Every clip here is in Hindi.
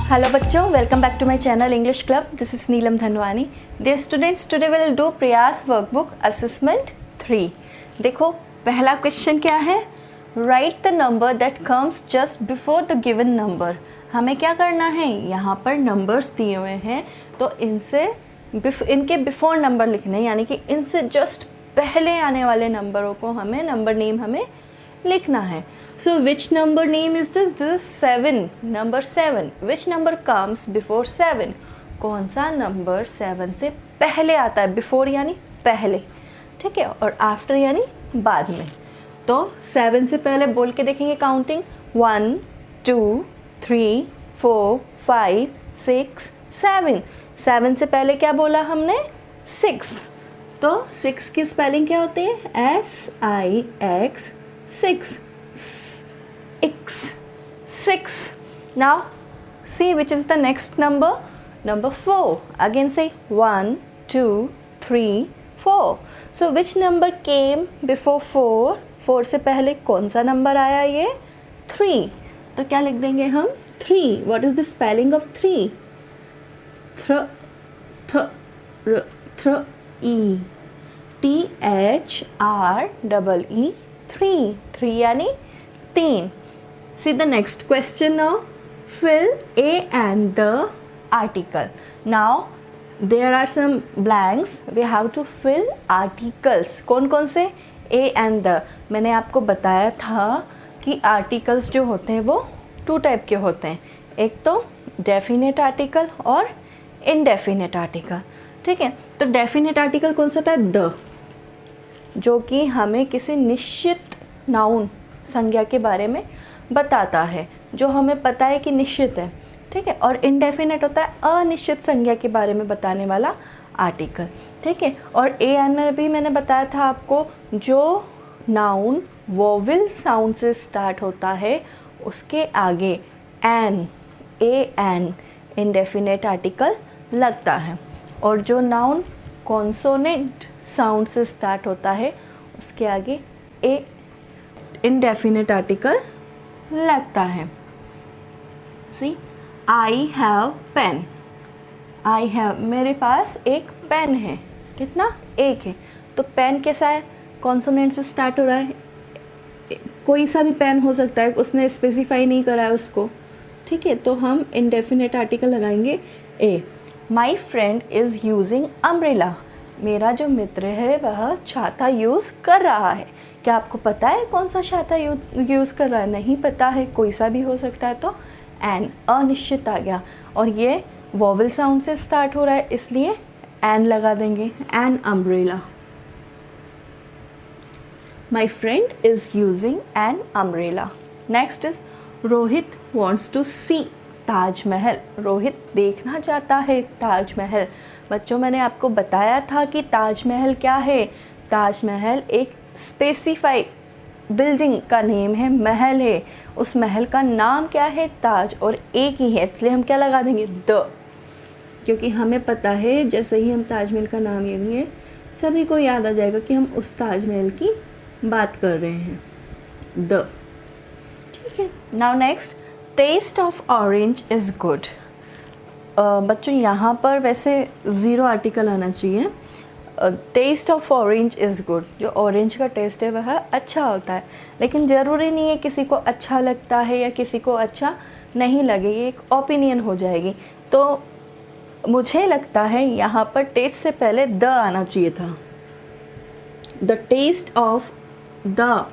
Hello बच्चों, welcome back to my channel English Club. This is Neelam Dhanwani. Dear students, today we will do Priyas workbook assessment 3. देखो पहला क्वेश्चन क्या है? Write the number that comes just before the given number. हमें क्या करना है? यहाँ पर नंबर्स दिए हुए हैं तो इनके बिफोर नंबर लिखने, यानी कि इनसे जस्ट पहले आने वाले नंबरों को हमें नंबर नेम हमें लिखना है. So which number name is this? This is 7. Number 7. Which number comes before 7? कौन सा नंबर 7 से पहले आता है? Before यानी पहले, ठीक है, और after यानी बाद में. तो 7 से पहले बोल के देखेंगे काउंटिंग. 1 2 3 4 5 6 7. 7 से पहले क्या बोला हमने? 6. तो 6 की स्पेलिंग क्या होती है? SIX 6. Six. Now see which is the next number. Number 4. Again say 1 2 3 4. So which number came before 4? 4 से पहले कौन सा नंबर आया? ये 3. तो क्या लिख देंगे हम? 3. What is the spelling of 3? E THREE 3 यानी 3. See the next question now. Fill A and the article. Now there are some blanks. We have to fill articles. कौन कौन से? A and the. मैंने आपको बताया था कि articles जो होते हैं वो 2 टाइप के होते हैं. एक तो definite article और indefinite article. ठीक है, तो definite article कौन सा था? The, जो कि हमें किसी निश्चित नाउन संज्ञा के बारे में बताता है, जो हमें पता है कि निश्चित है, ठीक है. और इनडेफिनेट होता है अनिश्चित संज्ञा के बारे में बताने वाला आर्टिकल, ठीक है. और ए एन में भी मैंने बताया था आपको, जो नाउन वोवेल साउंड से स्टार्ट होता है उसके आगे an, a an indefinite article लगता है, और जो नाउन कॉन्सोनेंट साउंड से स्टार्ट होता है उसके आगे ए इनडेफिनेट आर्टिकल लगता है. See I have pen. I have, मेरे पास एक पेन है. कितना? एक है. तो पेन कैसा है? कॉन्सोनेंट से स्टार्ट हो रहा है. कोई सा भी पेन हो सकता है, उसने स्पेसिफाई नहीं करा है उसको, ठीक है. तो हम इनडेफिनेट आर्टिकल लगाएंगे a. My friend is using umbrella. मेरा जो मित्र है वह छाता यूज़ कर रहा है. क्या आपको पता है कौन सा छाता यूज़ कर रहा है? नहीं पता है, कोई सा भी हो सकता है. तो एन अनिश्चित आ गया, और ये वोवेल साउंड से स्टार्ट हो रहा है इसलिए एन लगा देंगे. An umbrella. My friend is using an umbrella. Next is Rohit wants to see Taj Mahal. Rohit देखना चाहता है ताजमहल. बच्चों, मैंने आपको बताया था कि ताजमहल क्या है? ताजमहल एक स्पेसिफाई बिल्डिंग का नेम है, महल है. उस महल का नाम क्या है? ताज, और एक ही है, इसलिए हम क्या लगा देंगे? द, क्योंकि हमें पता है जैसे ही हम ताजमहल का नाम लेंगे सभी को याद आ जाएगा कि हम उस ताजमहल की बात कर रहे हैं. द, ठीक है. Now next, test of orange is good. बच्चों, यहाँ पर वैसे 0 आर्टिकल आना चाहिए. Test of orange is good. जो ऑरेंज का टेस्ट है वह अच्छा होता है, लेकिन ज़रूरी नहीं है किसी को अच्छा लगता है या किसी को अच्छा नहीं लगे, ये एक ओपिनियन हो जाएगी. तो मुझे लगता है यहाँ पर टेस्ट से पहले द आना चाहिए था. द टेस्ट ऑफ द,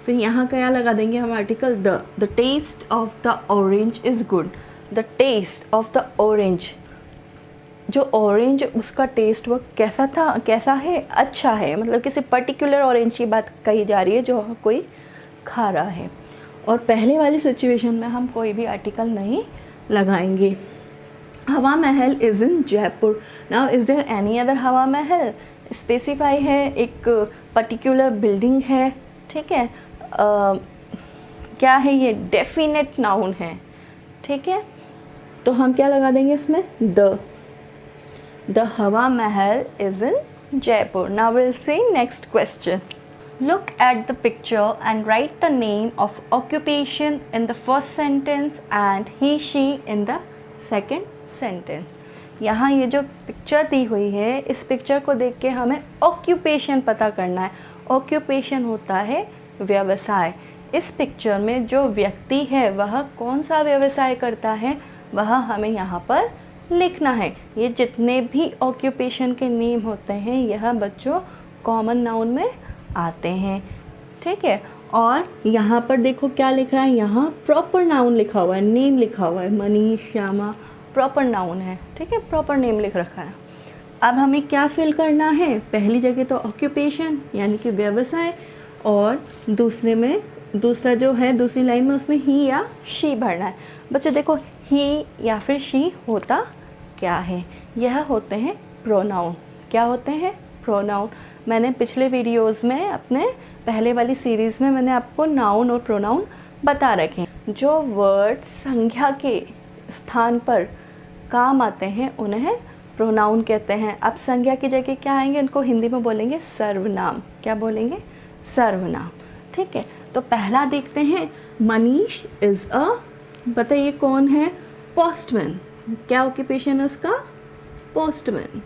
फिर यहाँ क्या लगा देंगे हम? Article the. The test of the orange is good. The test of the orange, जो ऑरेंज उसका टेस्ट वो कैसा था, कैसा है? अच्छा है. मतलब किसी पर्टिकुलर ऑरेंज की बात कही जा रही है जो कोई खा रहा है. और पहले वाली सिचुएशन में हम कोई भी आर्टिकल नहीं लगाएंगे. Hawa Mahal is in Jaipur. Now is there any other Hawa Mahal? Specify है, एक पर्टिकुलर बिल्डिंग है, ठीक है. क्या है ये? डेफिनेट नाउन है, ठीक है. तो हम क्या लगा देंगे इसमें? The. The Hawa Mahal is in Jaipur. Now we'll see next question. Look at the picture and write the name of occupation in the first sentence and he, she in the second sentence. यहाँ ये जो पिक्चर दी हुई है, इस पिक्चर को देख के हमें ऑक्यूपेशन पता करना है। ऑक्यूपेशन होता है व्यवसाय। इस पिक्चर में जो व्यक्ति है वह कौन सा व्यवसाय करता है वह हमें यहाँ पर लिखना है। ये जितने भी ऑक्यूपेशन के नेम होते हैं यह बच्चों कॉमन नाउन में आते हैं, ठीक है। और यहाँ पर देखो क्या लिख रहा है, यहाँ प्रॉपर नाउन लिखा हुआ है, नेम लिखा हुआ है, मनीष, श्यामा प्रॉपर नाउन है, ठीक है, प्रॉपर नेम लिख रखा है। अब हमें क्या फिल करना है, पहली जगह तो ऑक्यूपेशन यानी कि व्यवसाय, और दूसरे में दूसरा जो है दूसरी लाइन में उसमें ही या शी भरना है। बच्चे देखो ही या फिर शी होता क्या है, यह होते हैं प्रोनाउन। क्या होते हैं, प्रोनाउन। मैंने पिछले वीडियोस में अपने पहले वाली सीरीज़ में मैंने आपको नाउन और प्रोनाउन बता रखे। जो वर्ड संज्ञा के स्थान पर काम आते हैं उन्हें प्रोनाउन कहते हैं। अब संज्ञा की जगह क्या आएंगे, इनको हिंदी में बोलेंगे सर्वनाम। क्या बोलेंगे, सर्वनाम, ठीक है। तो पहला देखते हैं, मनीष इज़ अ, बताइए कौन है, पोस्टमैन। क्या ऑक्यूपेशन है उसका, पोस्टमैन।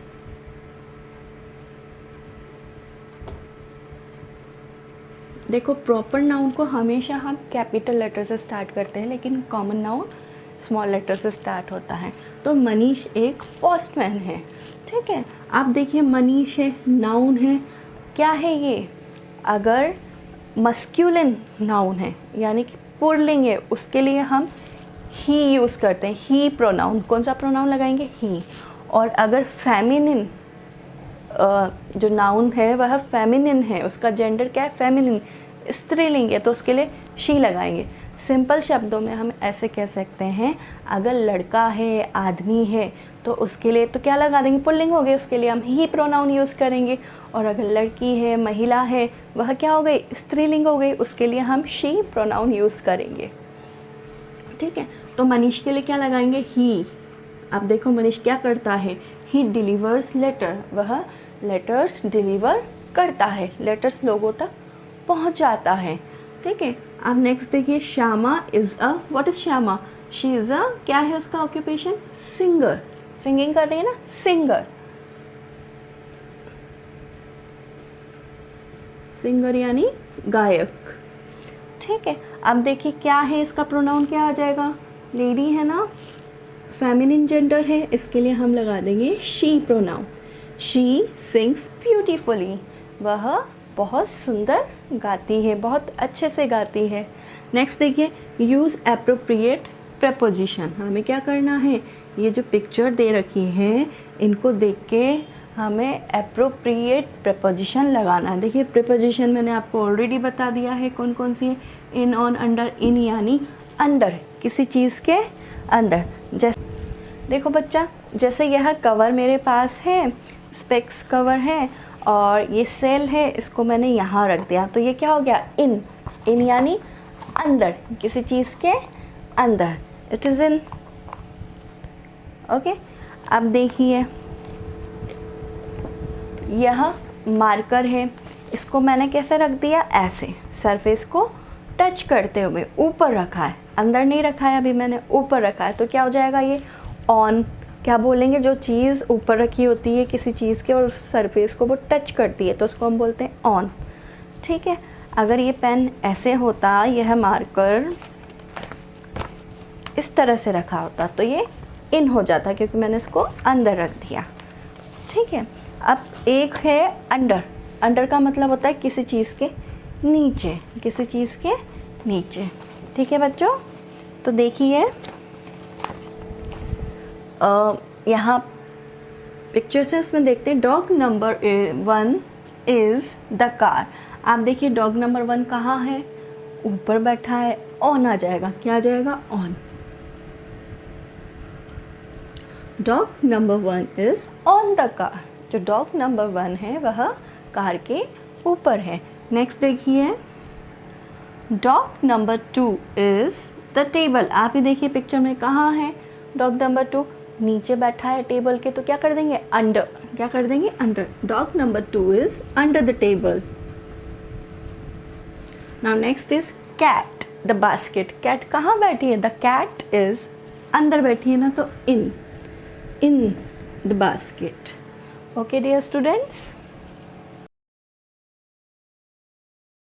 देखो प्रॉपर नाउन को हमेशा हम कैपिटल लेटर से स्टार्ट करते हैं, लेकिन कॉमन नाउन स्मॉल लेटर से स्टार्ट होता है। तो मनीष एक पोस्टमैन है, ठीक है। आप देखिए मनीष है, नाउन है, क्या है ये, अगर मस्क्यूलिन नाउन है यानी कि पुल्लिंग है, उसके लिए हम ही यूज़ करते हैं, ही प्रोनाउन। कौन सा प्रोनाउन लगाएंगे, ही। और अगर फेमिनिन जो नाउन है वह फेमिनिन है, उसका जेंडर क्या है, फेमिनिन, स्त्रीलिंग है, तो उसके लिए शी लगाएंगे। सिंपल शब्दों में हम ऐसे कह सकते हैं, अगर लड़का है, आदमी है, तो उसके लिए तो क्या लगा देंगे, पुल्लिंग हो गई, उसके लिए हम ही प्रोनाउन यूज़ करेंगे। और अगर लड़की है, महिला है, वह क्या हो गई, स्त्रीलिंग हो गई, उसके लिए हम शी प्रोनाउन यूज़ करेंगे, ठीक है। तो मनीष के लिए क्या लगाएंगे, ही। अब देखो मनीष क्या करता है, ही डिलीवर्स लेटर, वह लेटर्स डिलीवर करता है, लेटर्स लोगों तक पहुंचाता है, ठीक है। अब नेक्स्ट देखिए, Shyama is a, what is Shyama, she is a, क्या है उसका ऑक्यूपेशन, सिंगर। सिंगिंग कर रही है ना, सिंगर। सिंगर यानी गायक, ठीक है। अब देखिए क्या है इसका प्रोनाउन, क्या आ जाएगा, लेडी है ना, फेमिनिन जेंडर है, इसके लिए हम लगा देंगे she pronoun. She sings beautifully, वह बहुत सुंदर गाती है, बहुत अच्छे से गाती है। नेक्स्ट देखिए, यूज़ एप्रोप्रिएट प्रेपोजिशन। हमें क्या करना है, ये जो पिक्चर दे रखी है इनको देख के हमें एप्रोप्रिएट प्रेपोजिशन लगाना है। देखिए प्रेपोजिशन मैंने आपको ऑलरेडी बता दिया है कौन कौन सी है, इन, ऑन, अंडर। इन यानी अंदर, किसी चीज़ के अंदर। जैसे देखो बच्चा, जैसे यह कवर मेरे पास है, स्पेक्स कवर है, और ये सेल है, इसको मैंने यहाँ रख दिया, तो ये क्या हो गया, इन। इन यानी अंदर, किसी चीज़ के अंदर, इट इज़ इन, ओके। अब देखिए यह मार्कर है, इसको मैंने कैसे रख दिया, ऐसे सरफेस को टच करते हुए ऊपर रखा है, अंदर नहीं रखा है अभी मैंने, ऊपर रखा है, तो क्या हो जाएगा ये, ऑन। क्या बोलेंगे, जो चीज़ ऊपर रखी होती है किसी चीज़ के और उस सरफेस को वो टच करती है तो उसको हम बोलते हैं ऑन, ठीक है। अगर ये पेन ऐसे होता, यह मार्कर इस तरह से रखा होता, तो ये इन हो जाता, क्योंकि मैंने इसको अंदर रख दिया, ठीक है। अब एक है अंडर। अंडर का मतलब होता है किसी चीज़ के नीचे, किसी चीज़ के नीचे, ठीक है बच्चों। तो देखिए यहाँ पिक्चर से उसमें देखते हैं, dog number 1 is the car. आप देखिए डॉग नंबर 1 कहाँ है, ऊपर बैठा है, ऑन आ जाएगा, क्या आ जाएगा, on. Dog number 1 is on the car, जो डॉग नंबर 1 है वह कार के ऊपर है। नेक्स्ट देखिए, dog number 2 is the table. आप ही देखिए पिक्चर में कहाँ है डॉग नंबर 2, नीचे बैठा है टेबल के, तो क्या कर देंगे, अंडर। क्या कर देंगे, under. Dog number 2 is under the table. Now next is cat the basket. Cat कहाँ बैठी है, द कैट इज़ अंदर बैठी है ना तो in the basket. Okay dear students.